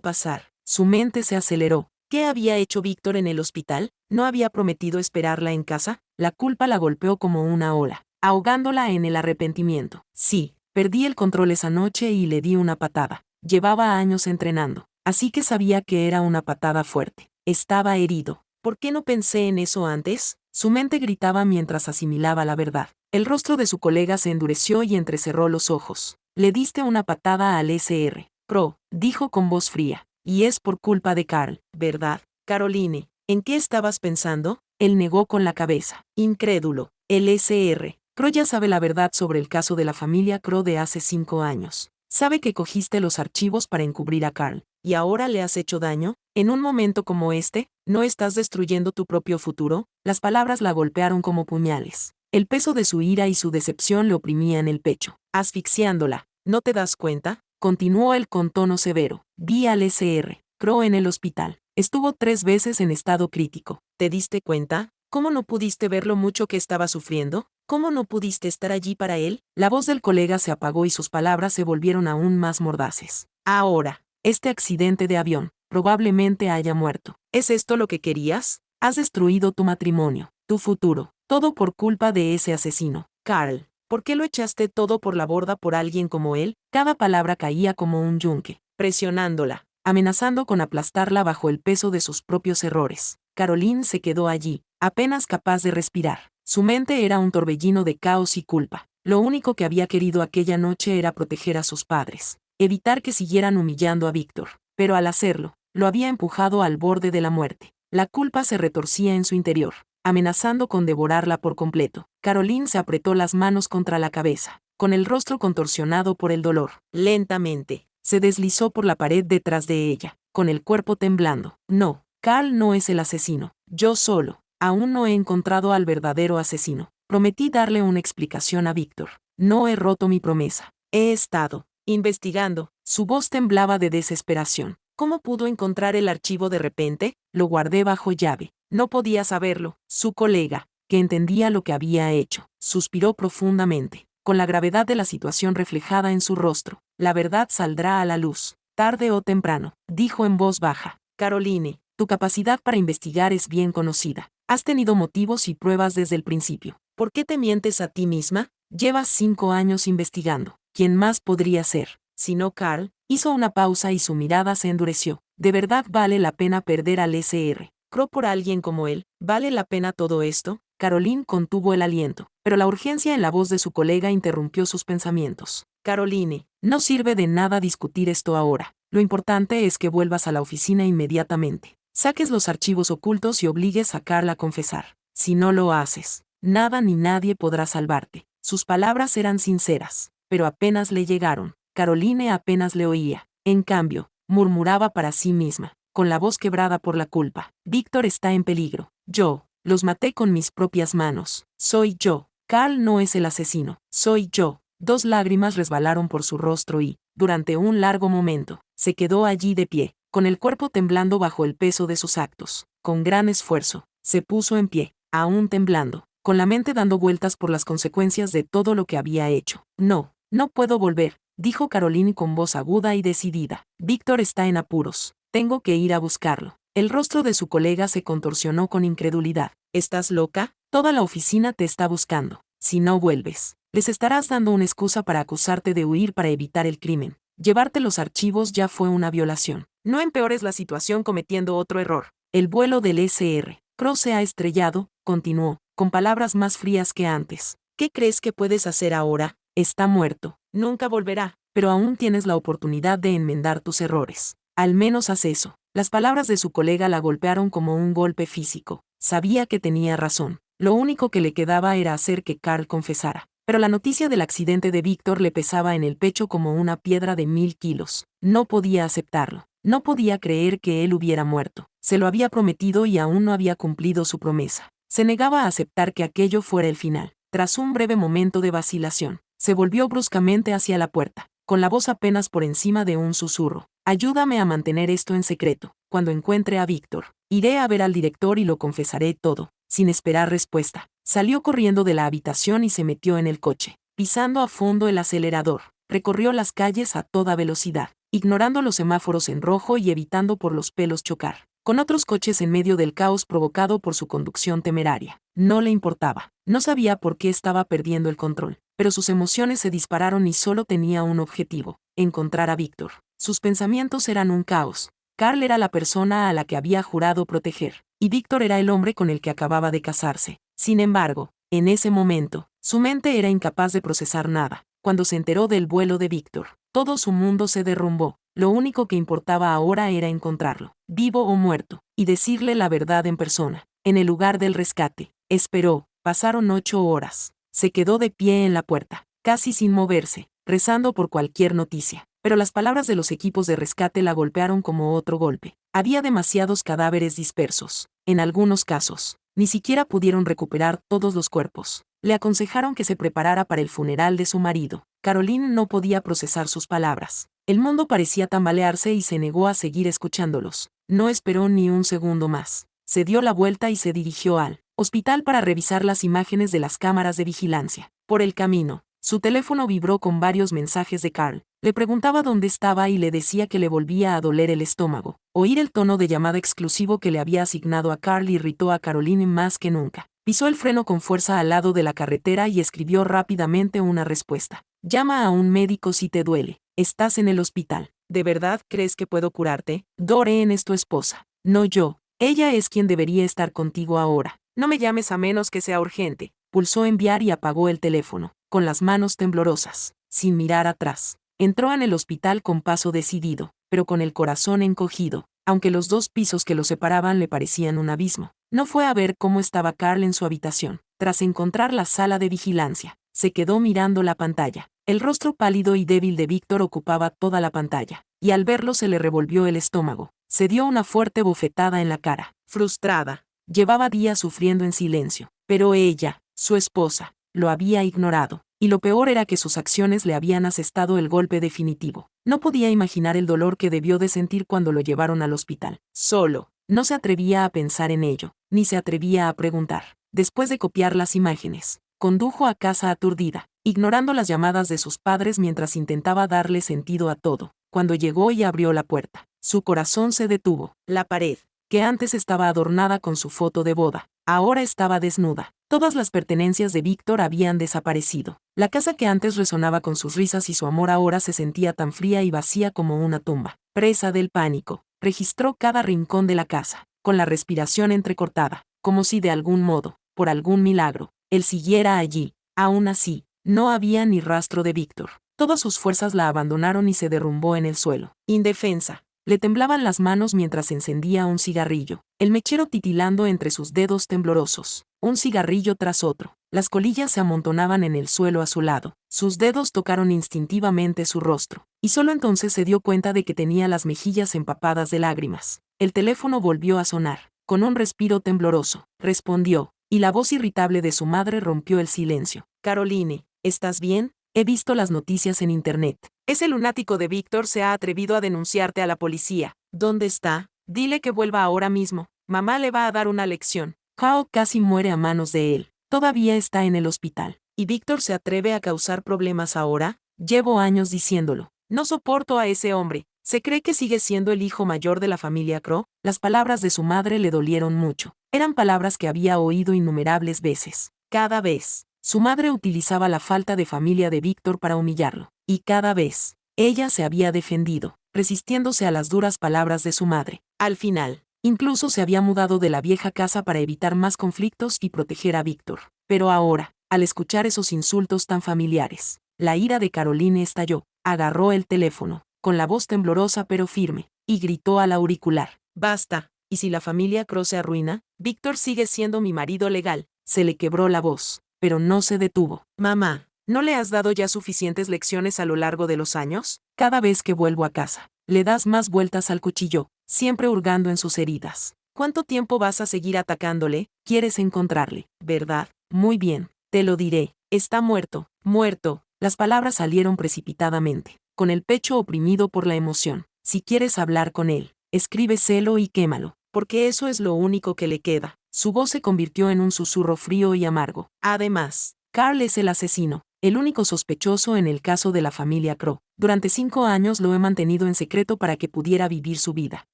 pasar? Su mente se aceleró. ¿Qué había hecho Víctor en el hospital? ¿No había prometido esperarla en casa? La culpa la golpeó como una ola, ahogándola en el arrepentimiento. Sí, perdí el control esa noche y le di una patada. Llevaba años entrenando, así que sabía que era una patada fuerte. Estaba herido. ¿Por qué no pensé en eso antes?, su mente gritaba mientras asimilaba la verdad. El rostro de su colega se endureció y entrecerró los ojos. Le diste una patada al SR. Crow, dijo con voz fría. Y es por culpa de Carl, ¿verdad? Caroline, ¿en qué estabas pensando? Él negó con la cabeza. Incrédulo. El SR. Crow ya sabe la verdad sobre el caso de la familia Crow de hace 5 años. Sabe que cogiste los archivos para encubrir a Carl. ¿Y ahora le has hecho daño? En un momento como este, ¿no estás destruyendo tu propio futuro? Las palabras la golpearon como puñales. El peso de su ira y su decepción le oprimían el pecho, asfixiándola. ¿No te das cuenta?, continuó él con tono severo. Vi al SR. Crow en el hospital. Estuvo 3 veces en estado crítico. ¿Te diste cuenta? ¿Cómo no pudiste ver lo mucho que estaba sufriendo? ¿Cómo no pudiste estar allí para él? La voz del colega se apagó y sus palabras se volvieron aún más mordaces. Ahora, este accidente de avión, probablemente haya muerto. ¿Es esto lo que querías? Has destruido tu matrimonio, tu futuro, todo por culpa de ese asesino. Carl, ¿por qué lo echaste todo por la borda por alguien como él? Cada palabra caía como un yunque, presionándola, amenazando con aplastarla bajo el peso de sus propios errores. Caroline se quedó allí, apenas capaz de respirar. Su mente era un torbellino de caos y culpa. Lo único que había querido aquella noche era proteger a sus padres, evitar que siguieran humillando a Víctor, pero al hacerlo, lo había empujado al borde de la muerte. La culpa se retorcía en su interior, amenazando con devorarla por completo. Caroline se apretó las manos contra la cabeza, con el rostro contorsionado por el dolor. Lentamente, se deslizó por la pared detrás de ella, con el cuerpo temblando. No, Carl no es el asesino. Yo solo. Aún no he encontrado al verdadero asesino. Prometí darle una explicación a Víctor. No he roto mi promesa. He estado investigando. Su voz temblaba de desesperación. ¿Cómo pudo encontrar el archivo de repente? Lo guardé bajo llave. No podía saberlo. Su colega, que entendía lo que había hecho, suspiró profundamente, con la gravedad de la situación reflejada en su rostro. La verdad saldrá a la luz, tarde o temprano, dijo en voz baja. Caroline, tu capacidad para investigar es bien conocida. Has tenido motivos y pruebas desde el principio. ¿Por qué te mientes a ti misma? Llevas 5 años investigando. ¿Quién más podría ser? Si no, Carl, hizo una pausa y su mirada se endureció. ¿De verdad vale la pena perder al SR? ¿Creo por alguien como él? ¿Vale la pena todo esto? Caroline contuvo el aliento, pero la urgencia en la voz de su colega interrumpió sus pensamientos. Caroline, no sirve de nada discutir esto ahora. Lo importante es que vuelvas a la oficina inmediatamente. Saques los archivos ocultos y obligues a Carl a confesar. Si no lo haces, nada ni nadie podrá salvarte. Sus palabras eran sinceras, pero apenas le llegaron. Caroline apenas le oía. En cambio, murmuraba para sí misma, con la voz quebrada por la culpa. Víctor está en peligro. Yo, los maté con mis propias manos. Soy yo. Carl no es el asesino. Soy yo. 2 lágrimas resbalaron por su rostro y, durante un largo momento, se quedó allí de pie, con el cuerpo temblando bajo el peso de sus actos. Con gran esfuerzo, se puso en pie, aún temblando, con la mente dando vueltas por las consecuencias de todo lo que había hecho. No, no puedo volver, dijo Caroline con voz aguda y decidida. Víctor está en apuros. Tengo que ir a buscarlo. El rostro de su colega se contorsionó con incredulidad. ¿Estás loca? Toda la oficina te está buscando. Si no vuelves, les estarás dando una excusa para acusarte de huir para evitar el crimen. Llevarte los archivos ya fue una violación. No empeores la situación cometiendo otro error. El vuelo del SR. Cross se ha estrellado, continuó, con palabras más frías que antes. ¿Qué crees que puedes hacer ahora? Está muerto. Nunca volverá, pero aún tienes la oportunidad de enmendar tus errores. Al menos haz eso. Las palabras de su colega la golpearon como un golpe físico. Sabía que tenía razón. Lo único que le quedaba era hacer que Carl confesara. Pero la noticia del accidente de Víctor le pesaba en el pecho como una piedra de 1000 kilos. No podía aceptarlo. No podía creer que él hubiera muerto. Se lo había prometido y aún no había cumplido su promesa. Se negaba a aceptar que aquello fuera el final. Tras un breve momento de vacilación, se volvió bruscamente hacia la puerta, con la voz apenas por encima de un susurro. Ayúdame a mantener esto en secreto. Cuando encuentre a Víctor, iré a ver al director y lo confesaré todo. Sin esperar respuesta, salió corriendo de la habitación y se metió en el coche, pisando a fondo el acelerador. Recorrió las calles a toda velocidad, ignorando los semáforos en rojo y evitando por los pelos chocar con otros coches en medio del caos provocado por su conducción temeraria. No le importaba. No sabía por qué estaba perdiendo el control, pero sus emociones se dispararon y solo tenía un objetivo: encontrar a Víctor. Sus pensamientos eran un caos. Carl era la persona a la que había jurado proteger, y Víctor era el hombre con el que acababa de casarse. Sin embargo, en ese momento, su mente era incapaz de procesar nada. Cuando se enteró del vuelo de Víctor, todo su mundo se derrumbó. Lo único que importaba ahora era encontrarlo, vivo o muerto, y decirle la verdad en persona. En el lugar del rescate, esperó. Pasaron 8 horas. Se quedó de pie en la puerta, casi sin moverse, rezando por cualquier noticia. Pero las palabras de los equipos de rescate la golpearon como otro golpe. Había demasiados cadáveres dispersos. En algunos casos, ni siquiera pudieron recuperar todos los cuerpos. Le aconsejaron que se preparara para el funeral de su marido. Caroline no podía procesar sus palabras. El mundo parecía tambalearse y se negó a seguir escuchándolos. No esperó ni un segundo más. Se dio la vuelta y se dirigió al hospital para revisar las imágenes de las cámaras de vigilancia. Por el camino, su teléfono vibró con varios mensajes de Carl. Le preguntaba dónde estaba y le decía que le volvía a doler el estómago. Oír el tono de llamada exclusivo que le había asignado a Carl irritó a Caroline más que nunca. Pisó el freno con fuerza al lado de la carretera y escribió rápidamente una respuesta. Llama a un médico si te duele. Estás en el hospital. ¿De verdad crees que puedo curarte? Doreen es tu esposa. No yo. Ella es quien debería estar contigo ahora. No me llames a menos que sea urgente. Pulsó enviar y apagó el teléfono, con las manos temblorosas, sin mirar atrás. Entró en el hospital con paso decidido, pero con el corazón encogido, aunque los 2 pisos que lo separaban le parecían un abismo. No fue a ver cómo estaba Carl en su habitación. Tras encontrar la sala de vigilancia, se quedó mirando la pantalla. El rostro pálido y débil de Víctor ocupaba toda la pantalla, y al verlo se le revolvió el estómago. Se dio una fuerte bofetada en la cara. Frustrada, llevaba días sufriendo en silencio, pero ella, su esposa, lo había ignorado, y lo peor era que sus acciones le habían asestado el golpe definitivo. No podía imaginar el dolor que debió de sentir cuando lo llevaron al hospital. Solo, no se atrevía a pensar en ello, ni se atrevía a preguntar. Después de copiar las imágenes, condujo a casa aturdida, ignorando las llamadas de sus padres mientras intentaba darle sentido a todo. Cuando llegó y abrió la puerta, su corazón se detuvo. La pared, que antes estaba adornada con su foto de boda, Ahora estaba desnuda. Todas las pertenencias de Víctor habían desaparecido. La casa que antes resonaba con sus risas y su amor ahora se sentía tan fría y vacía como una tumba. Presa del pánico, registró cada rincón de la casa, con la respiración entrecortada, como si de algún modo, por algún milagro, él siguiera allí. Aún así, no había ni rastro de Víctor. Todas sus fuerzas la abandonaron y se derrumbó en el suelo, indefensa. Le temblaban las manos mientras encendía un cigarrillo, el mechero titilando entre sus dedos temblorosos, un cigarrillo tras otro. Las colillas se amontonaban en el suelo a su lado, sus dedos tocaron instintivamente su rostro, y solo entonces se dio cuenta de que tenía las mejillas empapadas de lágrimas. El teléfono volvió a sonar, con un respiro tembloroso, respondió, y la voz irritable de su madre rompió el silencio. Caroline, ¿estás bien? He visto las noticias en internet. Ese lunático de Víctor se ha atrevido a denunciarte a la policía. ¿Dónde está? Dile que vuelva ahora mismo. Mamá le va a dar una lección. Kao casi muere a manos de él. Todavía está en el hospital. ¿Y Víctor se atreve a causar problemas ahora? Llevo años diciéndolo. No soporto a ese hombre. ¿Se cree que sigue siendo el hijo mayor de la familia Crow? Las palabras de su madre le dolieron mucho. Eran palabras que había oído innumerables veces. Cada vez. Su madre utilizaba la falta de familia de Víctor para humillarlo, y cada vez, ella se había defendido, resistiéndose a las duras palabras de su madre. Al final, incluso se había mudado de la vieja casa para evitar más conflictos y proteger a Víctor. Pero ahora, al escuchar esos insultos tan familiares, la ira de Caroline estalló, agarró el teléfono, con la voz temblorosa pero firme, y gritó al auricular. Basta, ¿y si la familia Crow se arruina? Víctor sigue siendo mi marido legal. Se le quebró la voz, pero no se detuvo. Mamá, ¿no le has dado ya suficientes lecciones a lo largo de los años? Cada vez que vuelvo a casa, le das más vueltas al cuchillo, siempre hurgando en sus heridas. ¿Cuánto tiempo vas a seguir atacándole? Quieres encontrarle, ¿verdad? Muy bien, te lo diré. Está muerto, muerto. Las palabras salieron precipitadamente, con el pecho oprimido por la emoción. Si quieres hablar con él, escríbeselo y quémalo, porque eso es lo único que le queda. Su voz se convirtió en un susurro frío y amargo. Además, Carl es el asesino, el único sospechoso en el caso de la familia Crow. Durante 5 años lo he mantenido en secreto para que pudiera vivir su vida.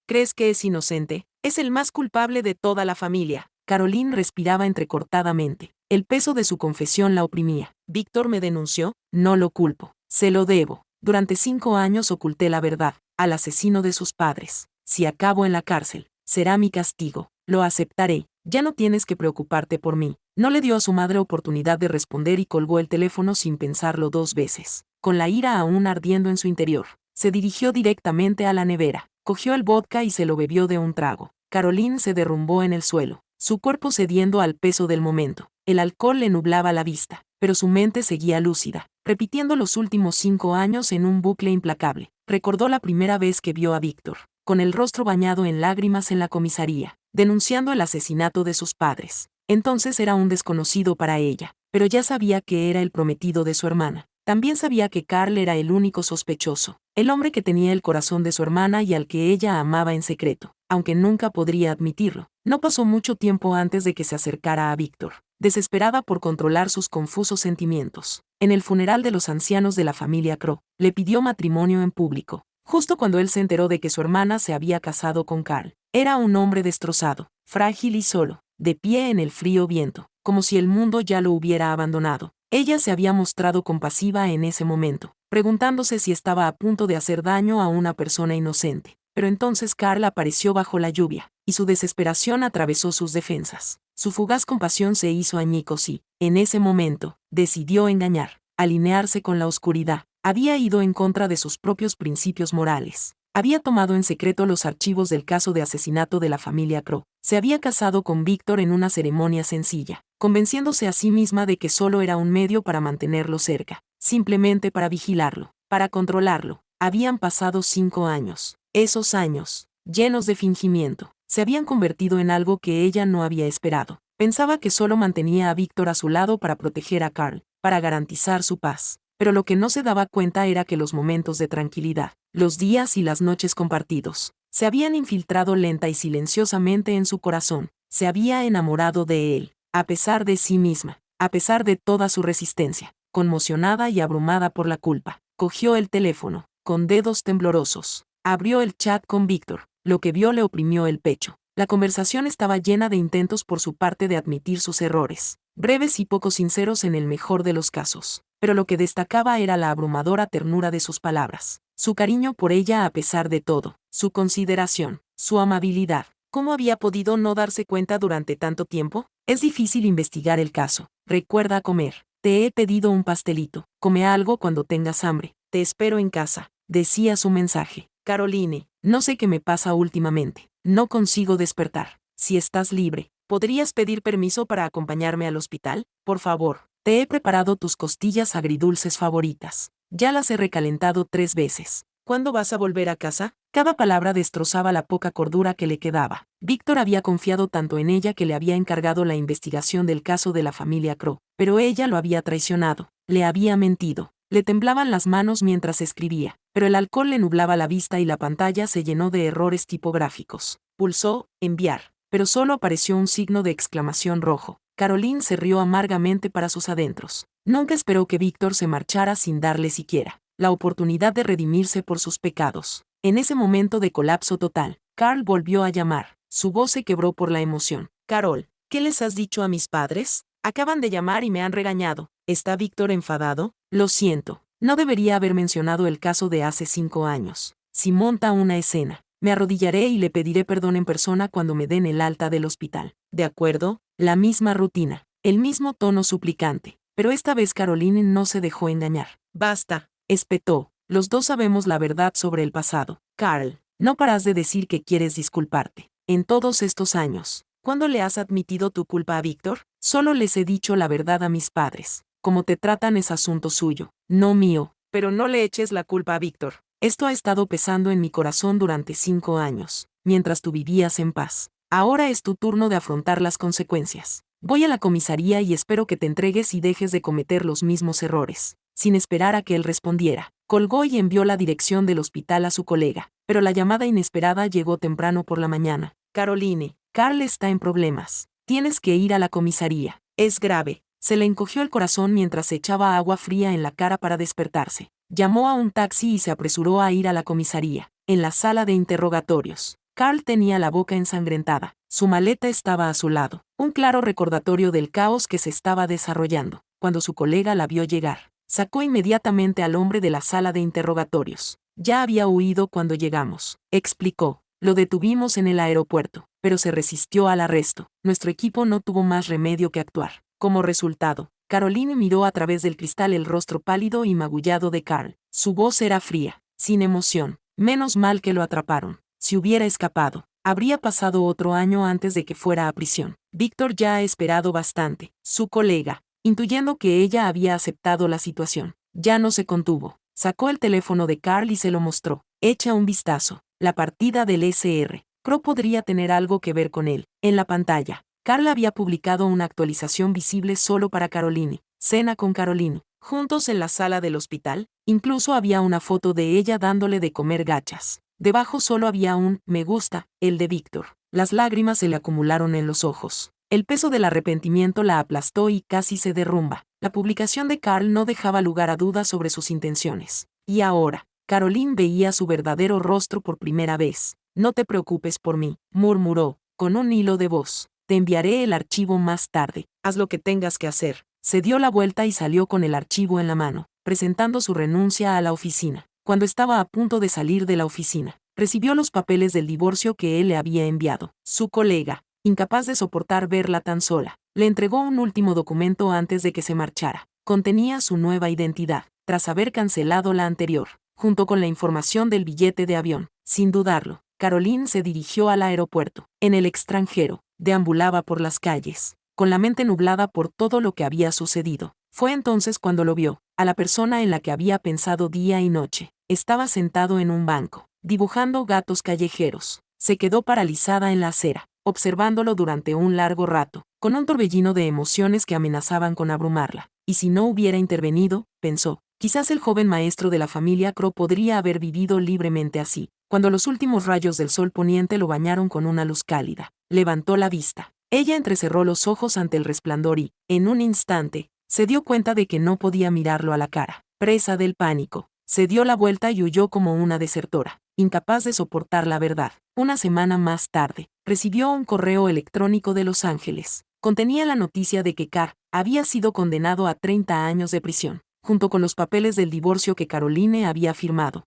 ¿Crees que es inocente? Es el más culpable de toda la familia. Caroline respiraba entrecortadamente. El peso de su confesión la oprimía. ¿Víctor me denunció? No lo culpo. Se lo debo. Durante 5 años oculté la verdad, al asesino de sus padres. Si acabo en la cárcel, será mi castigo. Lo aceptaré. Ya no tienes que preocuparte por mí. No le dio a su madre oportunidad de responder y colgó el teléfono sin pensarlo 2 veces. Con la ira aún ardiendo en su interior, se dirigió directamente a la nevera, cogió el vodka y se lo bebió de un trago. Caroline se derrumbó en el suelo, su cuerpo cediendo al peso del momento. El alcohol le nublaba la vista, pero su mente seguía lúcida, repitiendo los últimos 5 años en un bucle implacable. Recordó la primera vez que vio a Víctor, con el rostro bañado en lágrimas en la comisaría, denunciando el asesinato de sus padres. Entonces era un desconocido para ella, pero ya sabía que era el prometido de su hermana. También sabía que Carl era el único sospechoso, el hombre que tenía el corazón de su hermana y al que ella amaba en secreto, aunque nunca podría admitirlo. No pasó mucho tiempo antes de que se acercara a Víctor, desesperada por controlar sus confusos sentimientos. En el funeral de los ancianos de la familia Crow, le pidió matrimonio en público, justo cuando él se enteró de que su hermana se había casado con Carl. Era un hombre destrozado, frágil y solo, de pie en el frío viento, como si el mundo ya lo hubiera abandonado. Ella se había mostrado compasiva en ese momento, preguntándose si estaba a punto de hacer daño a una persona inocente. Pero entonces Carl apareció bajo la lluvia, y su desesperación atravesó sus defensas. Su fugaz compasión se hizo añicos y, en ese momento, decidió engañar, alinearse con la oscuridad. Había ido en contra de sus propios principios morales. Había tomado en secreto los archivos del caso de asesinato de la familia Crow. Se había casado con Víctor en una ceremonia sencilla, convenciéndose a sí misma de que solo era un medio para mantenerlo cerca, simplemente para vigilarlo, para controlarlo. Habían pasado 5 años. Esos años, llenos de fingimiento, se habían convertido en algo que ella no había esperado. Pensaba que solo mantenía a Víctor a su lado para proteger a Carl, para garantizar su paz. Pero lo que no se daba cuenta era que los momentos de tranquilidad, los días y las noches compartidos, se habían infiltrado lenta y silenciosamente en su corazón. Se había enamorado de él, a pesar de sí misma, a pesar de toda su resistencia. Conmocionada y abrumada por la culpa, cogió el teléfono, con dedos temblorosos, abrió el chat con Víctor. Lo que vio le oprimió el pecho. La conversación estaba llena de intentos por su parte de admitir sus errores, breves y poco sinceros en el mejor de los casos, pero lo que destacaba era la abrumadora ternura de sus palabras, su cariño por ella a pesar de todo, su consideración, su amabilidad. ¿Cómo había podido no darse cuenta durante tanto tiempo? Es difícil investigar el caso. Recuerda comer. Te he pedido un pastelito. Come algo cuando tengas hambre. Te espero en casa, decía su mensaje. Caroline, no sé qué me pasa últimamente. No consigo despertar. Si estás libre, ¿podrías pedir permiso para acompañarme al hospital? Por favor. Te he preparado tus costillas agridulces favoritas. Ya las he recalentado 3 veces. ¿Cuándo vas a volver a casa? Cada palabra destrozaba la poca cordura que le quedaba. Víctor había confiado tanto en ella que le había encargado la investigación del caso de la familia Crowe, pero ella lo había traicionado, le había mentido. Le temblaban las manos mientras escribía, pero el alcohol le nublaba la vista y la pantalla se llenó de errores tipográficos. Pulsó enviar, pero solo apareció un signo de exclamación rojo. Caroline se rió amargamente para sus adentros. Nunca esperó que Víctor se marchara sin darle siquiera la oportunidad de redimirse por sus pecados. En ese momento de colapso total, Carl volvió a llamar. Su voz se quebró por la emoción. Carol, ¿qué les has dicho a mis padres? Acaban de llamar y me han regañado. ¿Está Víctor enfadado? Lo siento. No debería haber mencionado el caso de hace 5 años. Si monta una escena, me arrodillaré y le pediré perdón en persona cuando me den el alta del hospital. ¿De acuerdo? La misma rutina, el mismo tono suplicante. Pero esta vez Caroline no se dejó engañar. Basta, espetó. Los dos sabemos la verdad sobre el pasado. Carl, no paras de decir que quieres disculparte. En todos estos años, ¿cuándo le has admitido tu culpa a Víctor? Solo les he dicho la verdad a mis padres. Cómo te tratan es asunto suyo, no mío. Pero no le eches la culpa a Víctor. Esto ha estado pesando en mi corazón durante 5 años, mientras tú vivías en paz. Ahora es tu turno de afrontar las consecuencias. Voy a la comisaría y espero que te entregues y dejes de cometer los mismos errores. Sin esperar a que él respondiera, colgó y envió la dirección del hospital a su colega, pero la llamada inesperada llegó temprano por la mañana. Caroline, Carl está en problemas. Tienes que ir a la comisaría. Es grave. Se le encogió el corazón mientras se echaba agua fría en la cara para despertarse. Llamó a un taxi y se apresuró a ir a la comisaría. En la sala de interrogatorios, Carl tenía la boca ensangrentada. Su maleta estaba a su lado, un claro recordatorio del caos que se estaba desarrollando. Cuando su colega la vio llegar, sacó inmediatamente al hombre de la sala de interrogatorios. Ya había huido cuando llegamos, explicó. Lo detuvimos en el aeropuerto, pero se resistió al arresto. Nuestro equipo no tuvo más remedio que actuar. Como resultado, Caroline miró a través del cristal el rostro pálido y magullado de Carl. Su voz era fría, sin emoción. Menos mal que lo atraparon. Si hubiera escapado, habría pasado otro año antes de que fuera a prisión. Víctor ya ha esperado bastante. Su colega, intuyendo que ella había aceptado la situación, ya no se contuvo. Sacó el teléfono de Carl y se lo mostró. Echa un vistazo. La partida del SR. Crowe podría tener algo que ver con él. En la pantalla, Carl había publicado una actualización visible solo para Caroline. Cena con Caroline. Juntos en la sala del hospital, incluso había una foto de ella dándole de comer gachas. Debajo solo había un me gusta, el de Víctor. Las lágrimas se le acumularon en los ojos. El peso del arrepentimiento la aplastó y casi se derrumba. La publicación de Carl no dejaba lugar a dudas sobre sus intenciones. Y ahora, Caroline veía su verdadero rostro por primera vez. No te preocupes por mí, murmuró, con un hilo de voz. Te enviaré el archivo más tarde. Haz lo que tengas que hacer. Se dio la vuelta y salió con el archivo en la mano, presentando su renuncia a la oficina. Cuando estaba a punto de salir de la oficina, recibió los papeles del divorcio que él le había enviado. Su colega, incapaz de soportar verla tan sola, le entregó un último documento antes de que se marchara. Contenía su nueva identidad, tras haber cancelado la anterior, junto con la información del billete de avión. Sin dudarlo, Caroline se dirigió al aeropuerto. En el extranjero, deambulaba por las calles, con la mente nublada por todo lo que había sucedido. Fue entonces cuando lo vio, a la persona en la que había pensado día y noche. Estaba sentado en un banco, dibujando gatos callejeros. Se quedó paralizada en la acera, observándolo durante un largo rato, con un torbellino de emociones que amenazaban con abrumarla. Y si no hubiera intervenido, pensó, quizás el joven maestro de la familia Crowe podría haber vivido libremente así. Cuando los últimos rayos del sol poniente lo bañaron con una luz cálida, levantó la vista. Ella entrecerró los ojos ante el resplandor y, en un instante, se dio cuenta de que no podía mirarlo a la cara. Presa del pánico, se dio la vuelta y huyó como una desertora, incapaz de soportar la verdad. Una semana más tarde, recibió un correo electrónico de Los Ángeles. Contenía la noticia de que Carr había sido condenado a 30 años de prisión, junto con los papeles del divorcio que Caroline había firmado.